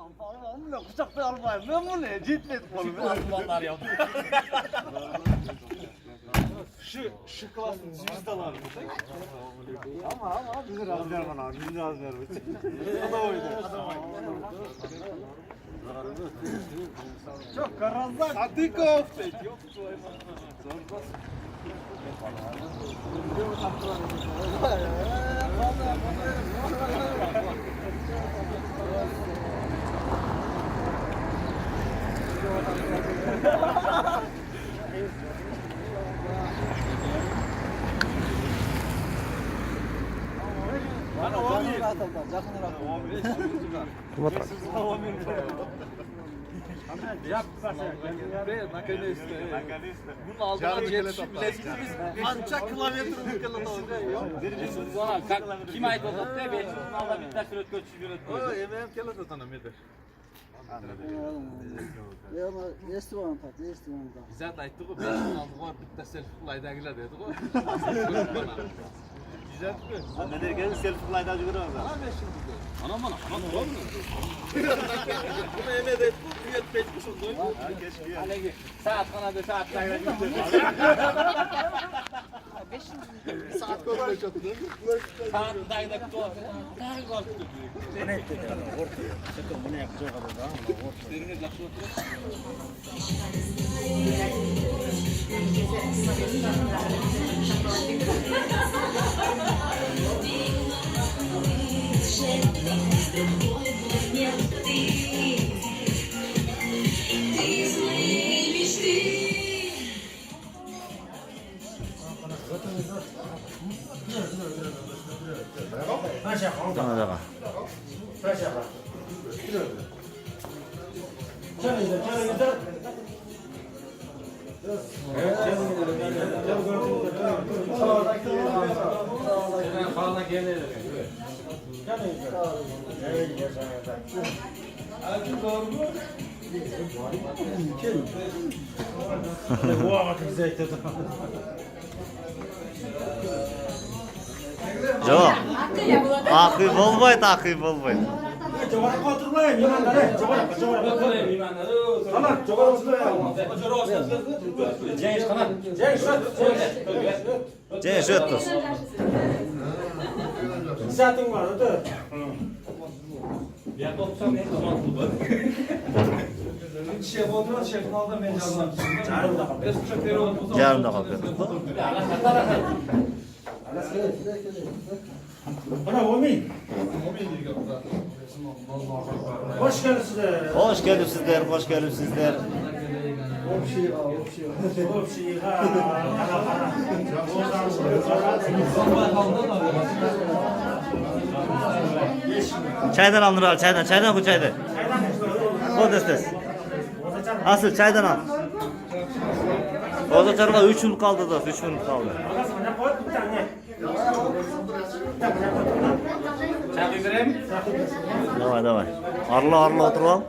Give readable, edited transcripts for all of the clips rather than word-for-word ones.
Anlamla kucakta almayayım. Ben bunu ne? Ciddet konu. Almanlar ya. Şu klasın yüzdalar. Ama bizi razı ver bana. Bizi razı ver. Adam oydu. Çok karazak. Sadıkov. Yok. Bunun altına bilezikimiz ancak klavyatürümüz kılında oluyor. Kim ait oldu? Beşinci alda bir tane sürüt göçüş yönetmeni. O yemeğim kele de tanımıdır. Ya ama Esteban tatlı, Esteban tatlı. Bize de ayttık o 5 aldık var bir de self-fly'dakiler dedik o. Güzel mi? Sen ne derken self-fly'da acıkır orada. Ana ben şimdi de. Anam bana, anam doğru mu? Bunu yemeğe de ettik, üyet peçmiş oldu. Keşke ya. Alegi, saat kanadı, saat kanadı. Saat kolay çatı. Saat dayda kutu. Daha korktu. Bu ne etti? Ortaya. Sakın bunu yapacak kadar daha mı? Derine lakşı oturuyor. Tamam tamam. Жоқ, ақи болмайды, ақи болмайды. Жоғарыға отырмайын, меймандары. Жеңіш өттіз. Сәтің бар, отыр. Шеф отырады, шефтің алдында мен жарымда қалып. Жарымда қалып кеттік. Bana Omin. Hoş geldiniz. Hoş geldinizler, hoş geldinizler. Çaydan al Nural, çaydan bu çaydan. O destes. Asıl çaydan al. O da çarpma 3 minut kaldı da, 3 minut kaldı. Çay vereyim. Давай. Arla oturalım.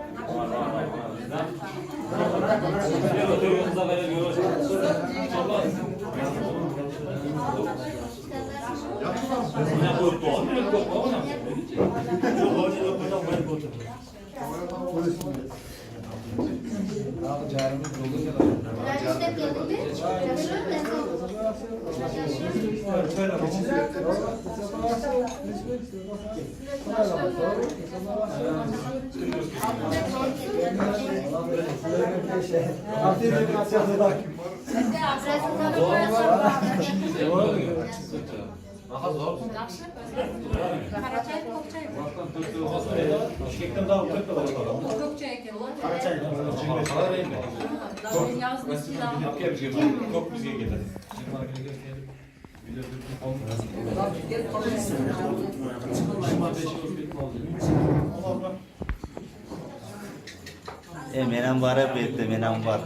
Menem var hep etti, menem var.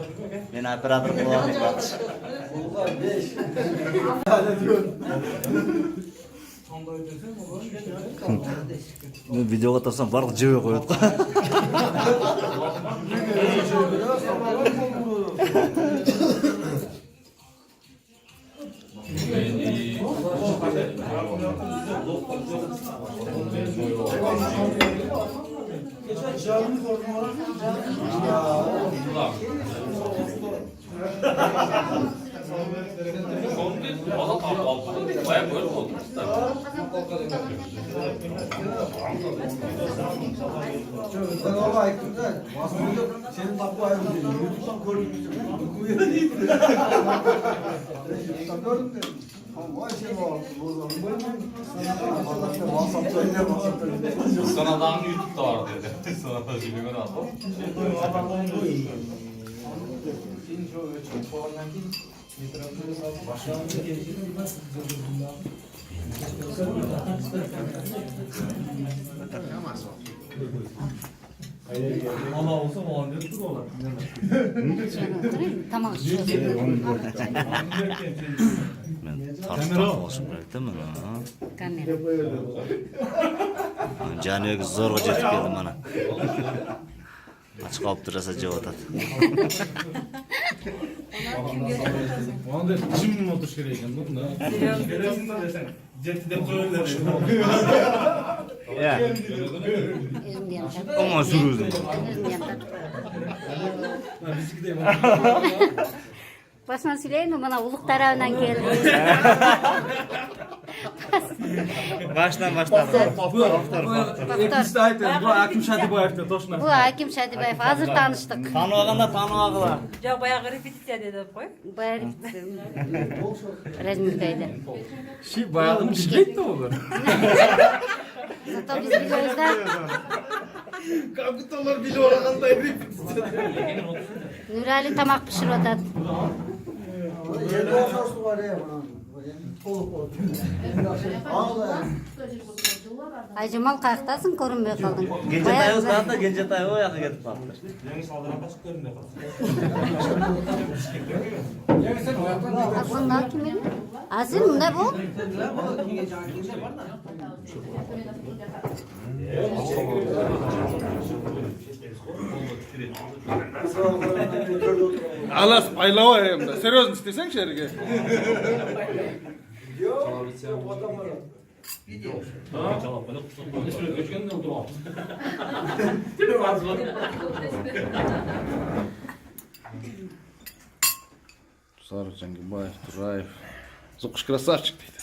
Men operator kılamayım bak. Videoga tarsam barq jebe koyup. Geçen canlı gördüm ona. Bayağı böyle oldu. Ben orada ayıktım da. Aslında senin tatlı ayrı değil. YouTube'dan gördüm. Kuyuya değil. YouTube'dan gördüm dedim. Vay şey var. WhatsApp'ta öyle WhatsApp'ta. Sana daha YouTube'da var dedi. Sana da filmini aldım. Tamam. Tartışmak olsun değil mi? Kamera. Canıya zor jetip geldim bana. Açık alıp durasa cevap at. Onda jim mi oturuş gereken bu da? Ceti de koyuyorlar. Ya. Özüm diyeyim. Ama sürüyorsun. Özüm diyeyim. Biz gidelim. Başına söyleyeyim mi? Bana uluk tarafından geldi. Baştan. Ekisi ait. Bu Hakim Şadibaev'de toşna. Bu Hakim Şadibayev. Hazır tanıştık. Tanıvağında tanıvağıla. Ya bayağı repetitsiya dedi koy. Bayağı Rezmik'teydi. Şey bayağı mı bilecekti o böyle? Zaten biz biliyoruz da Kapitalar bile oranda Nurali tamak pişiriyordu. Yedi sos var ya bana. Oluk oluk. Ağla. Aycımal kalktasın korunmuyor kaldın. Gence Bayağı tayo güzel. da gence tayo o yakın gidip baktı. Aslında kim bilir? Azil mi ne bu? Alas paylava hem de. Серьезно istesen şerge. Sarı Cengibayev, Turayev. Zukuş krasavчик deydi.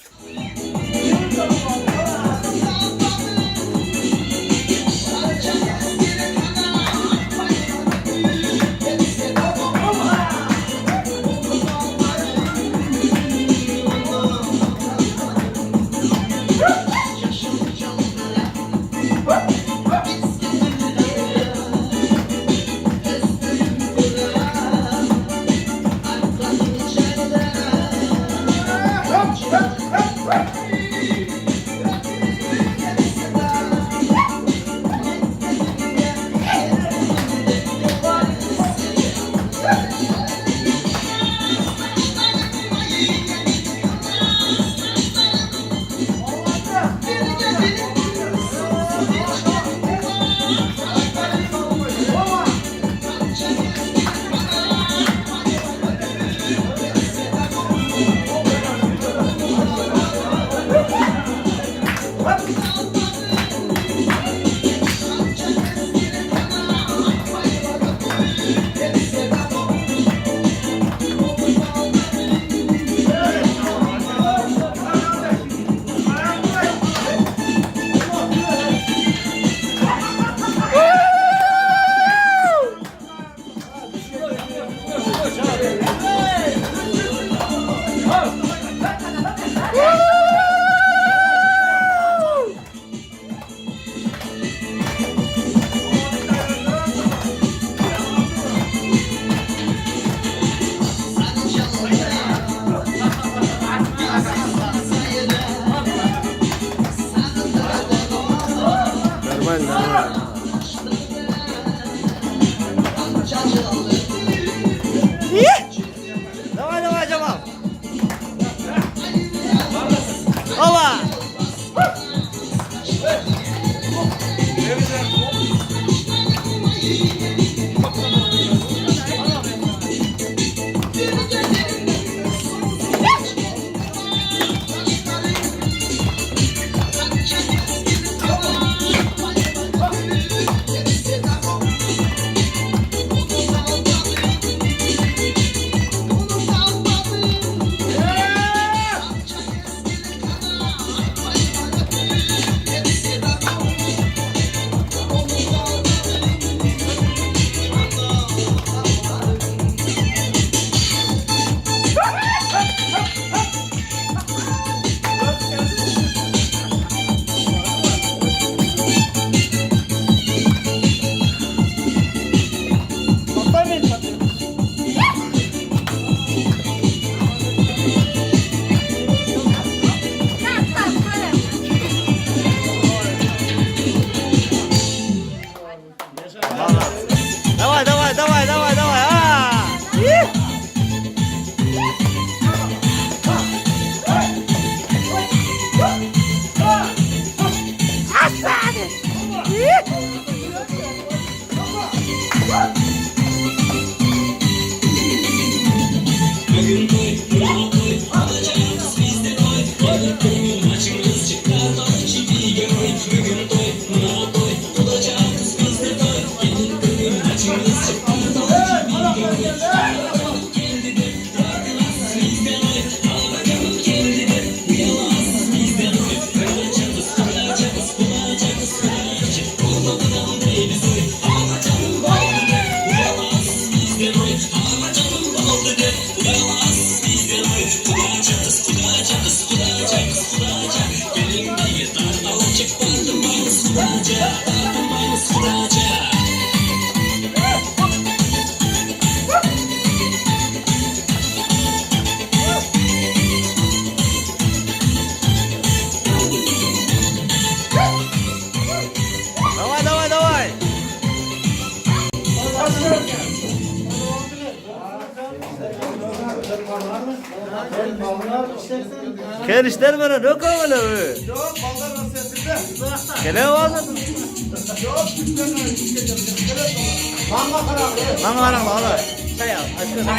Kel işler bana ne kavga öyle? Yok baldan sesinde. Kele var. Manga karar. Lan var lan var. Çay al. Aşkına.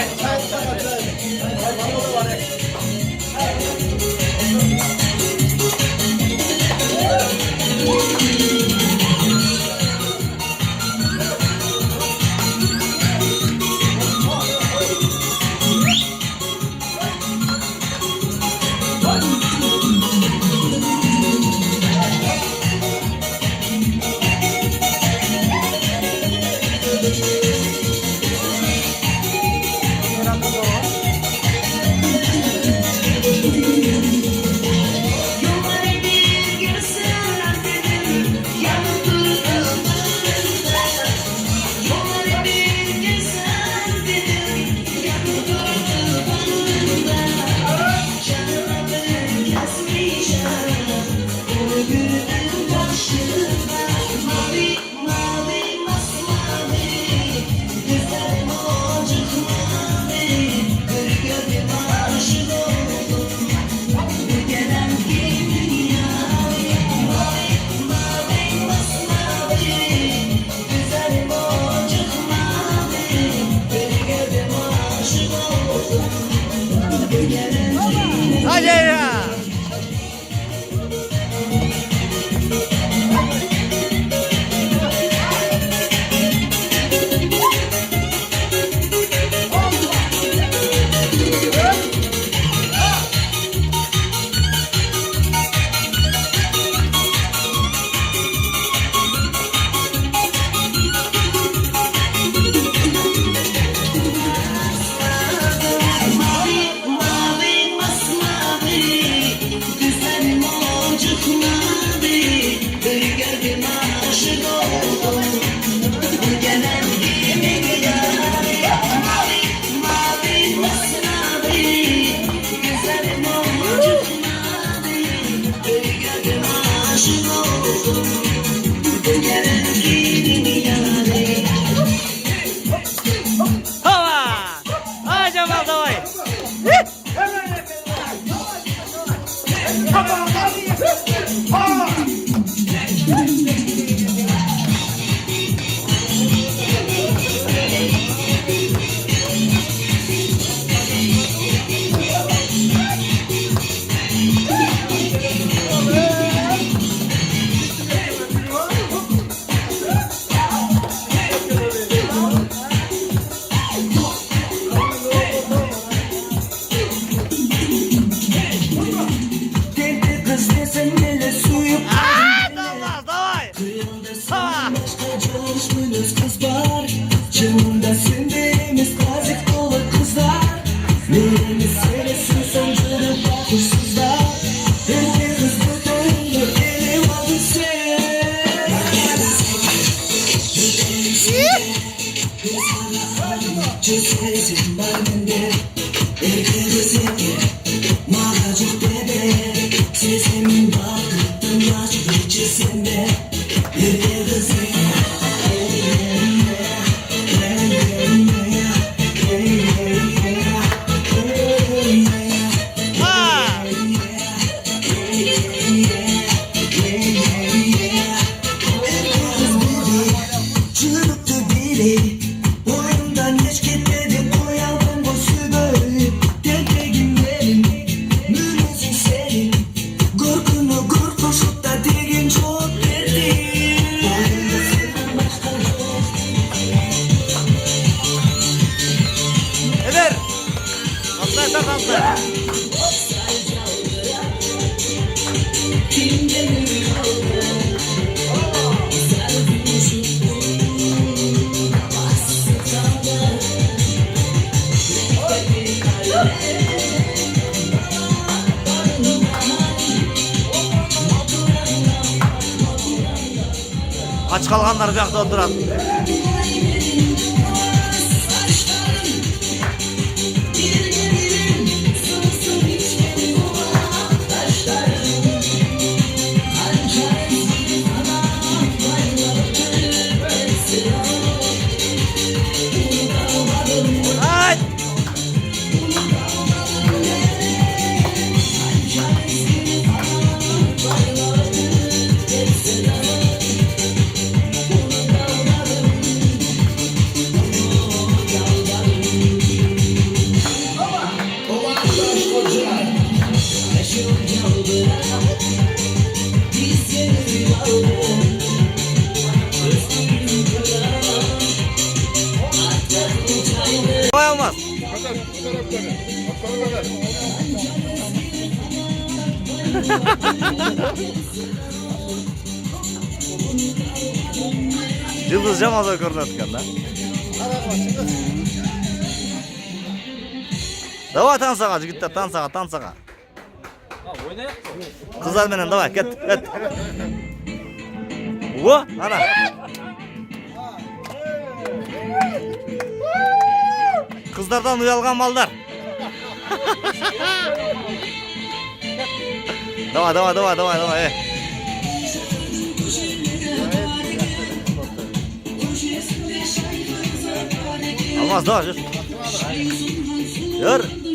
Hadi ya. Hava! Hadi Cemal davay. Davay. Hava! Canımda sündüğümüz tazik dolu kızlar. Neyimiz söylesin sancılı kursuzlar. Elini hızlı döndü elim aldı sen. Cesesim bende Ekledizeki Mağacık bebe Sezimin bakıttım aşk içisinde Ekledizeki Çığlıktı biri Oyundan hiç gitmedim Koyalım bu sübörü Tek günlerim Mürüzün senin Korkunu korkuşup da digin çok dedim Eder. Atla atla atla. Aç kalganlar bir yakta oturan. Ay! Vay olmaz. Yıldız Camaz'a ko'rinayotgan da. Давай tansaga jigitlar, tansaga. Qizlar bilan давай, ket. Vo, ana. Qizlardan uyalgan mallar. Давай. Almaz, давай, yürü. Yürü.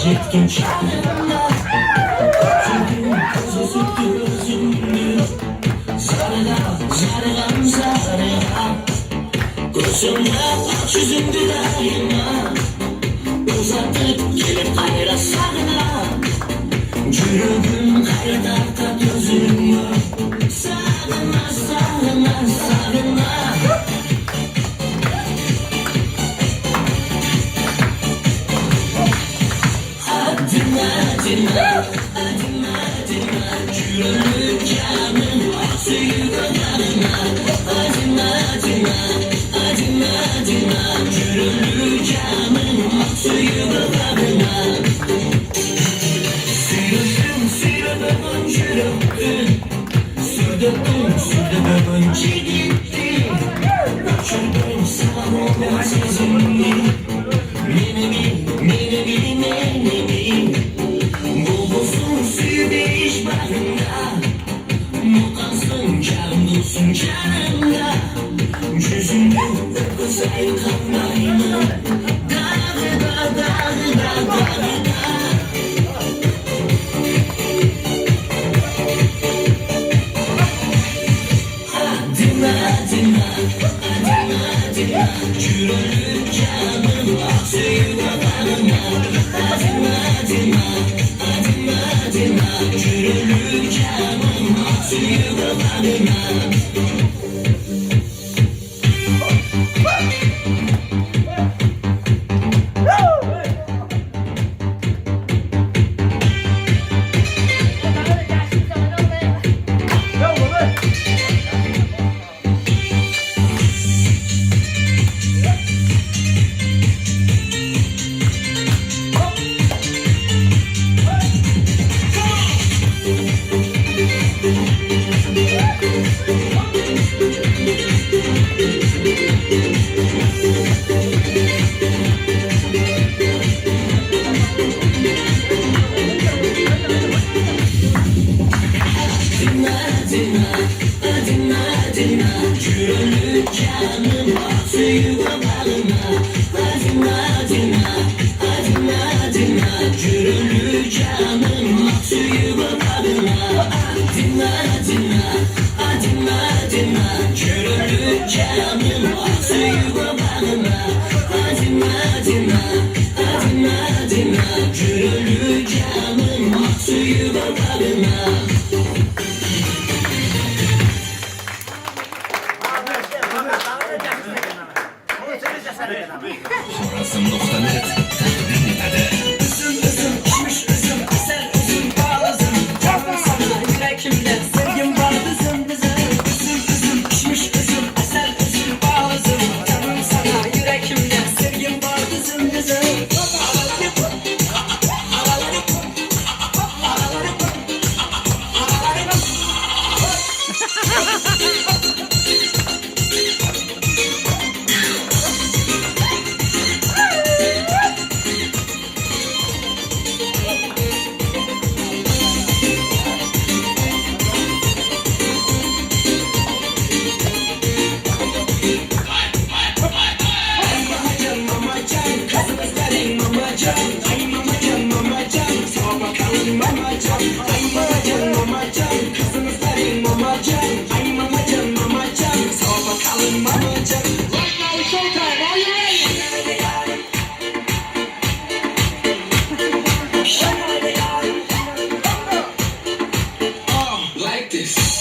Çektim canımda Sürdüm kuzu sürdü özümdü Zarılam Gözümde aç yüzümdü daima Uzatıp gelip hayra sarına Yürüdüm kaydarda gözüm yok Sarına Adına Yürünün canın suyu kadarına Adına Yürünün canın suyu kadarına Sürdüm Sürdüm çiğittim Uçurdum sana olan sözümü Minimi suyu değiş bakımda Mutansın canımsın canımda Yüzümde öpüsey kanmayma Dağda Adına Yürünün canım suyu kadarına Adına Yürünün Gönüllü canım suyu bağına. Gönüllü canım suyu bağına. Gönüllü canım suyu bağına. Gönüllü canım suyu bağına. Gönüllü canım suyu bağına. Horazm.net takdim etadi. Üzüm pişmiş üzüm, eser üzüm bağlısın. Canım sana yürekimde sevgim var bizim. Üzüm pişmiş üzüm, eser üzüm bağlısın. Canım sana yürekimde sevgim var bizim. Like this.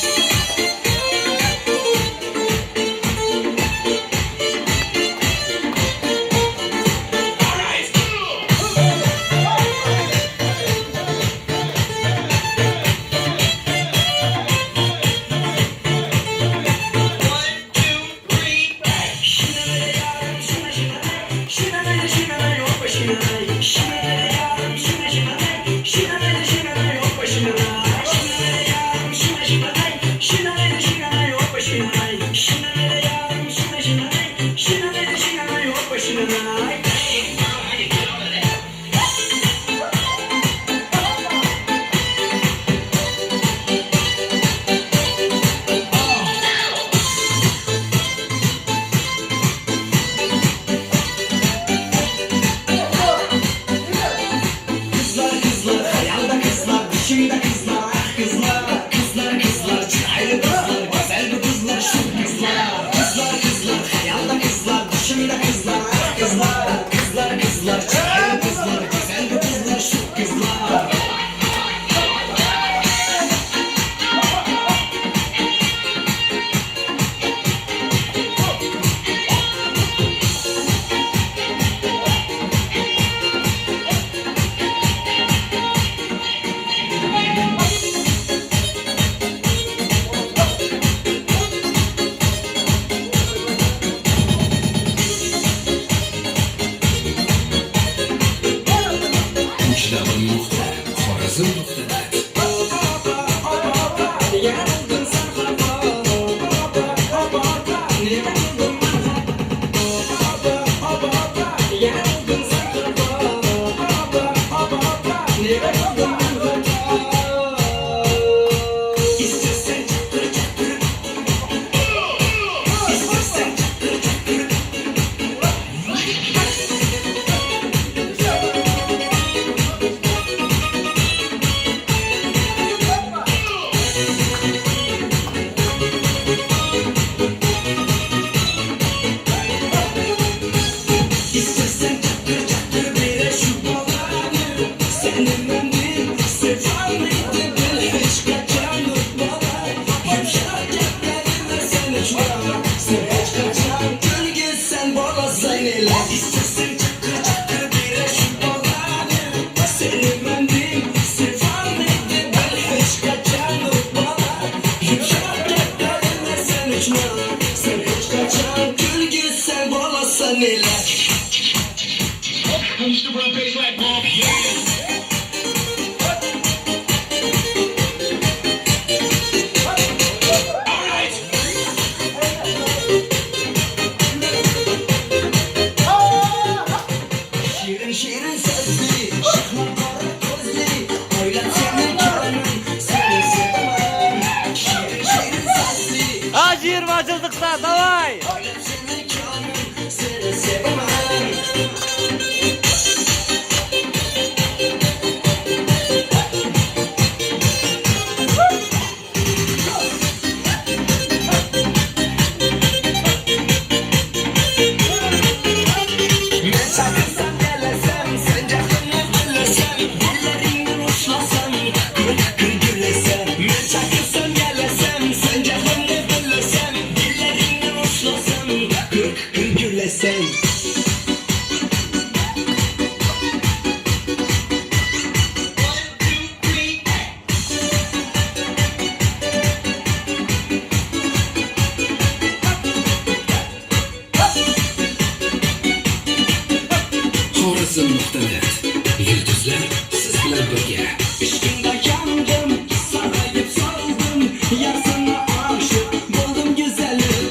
Rasım.net Yıldızlar siz bilan birga. Ishqingda yandim, sarg'ayib soldim, yar sana aşık buldum güzelim.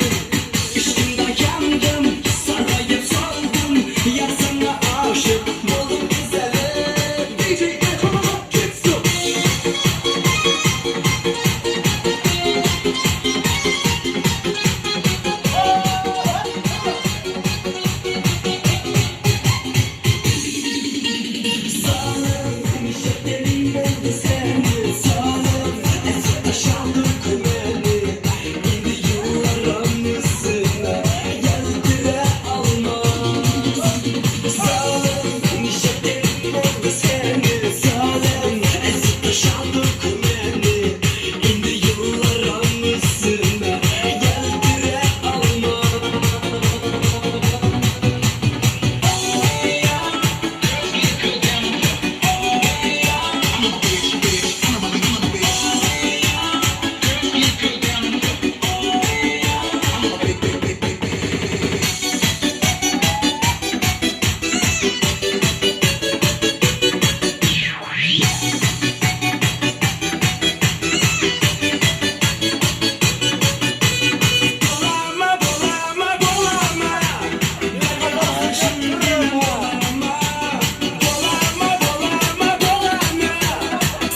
Ishqingda yandim, sarg'ayib soldim, yar sana aşık buldum güzelim. DJ come on, kids up.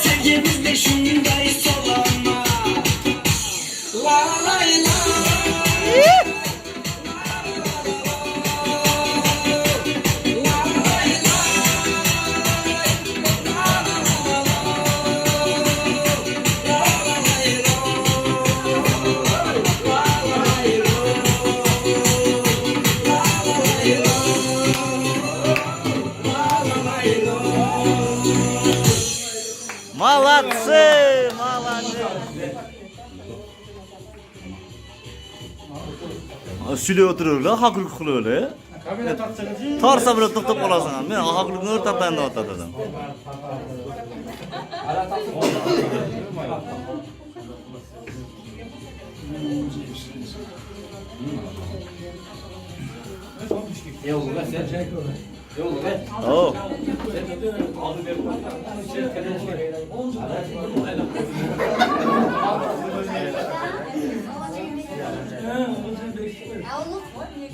Sevgimizde şunday solama. La la la. Молодцы, молодцы. Süley oturuyorlar, haklık kılıyorlar. Tarsa bile tutup olasın. Ben haklıkını örtaptan da otladım. Oh.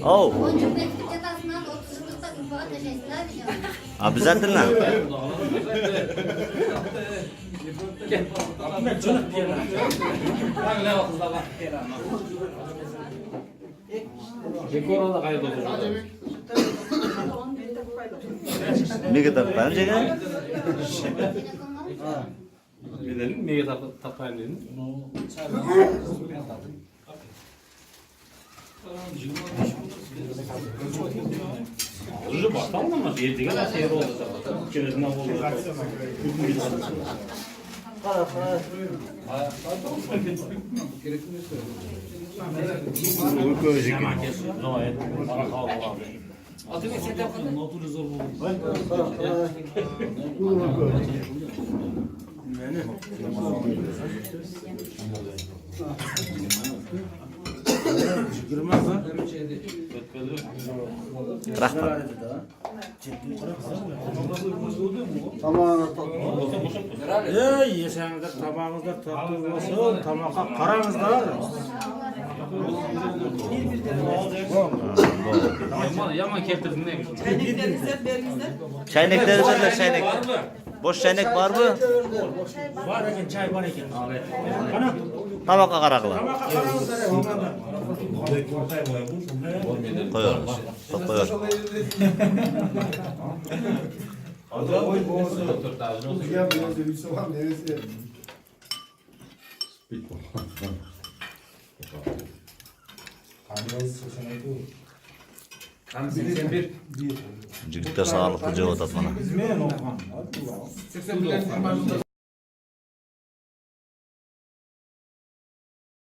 Oh. Обязательно. Nega tapayım jega? Gidelim neye tapayım dedim. Уже bakalım ama yediğine nasıl yer oldu da. Kerezine oldu. Rahmat. Ey yaşanızda tabağınızda tatlı olsun, tabağa kararınızda. Yaman keptirdin ne? Çayneklerinize de çaynek. Boş çaynek var mı? Var ekan, çay var ekan. Tabakka qarakla. Koyuyoruz. Çok koyuyoruz. Jigitlar sağlıklı cevap atmana.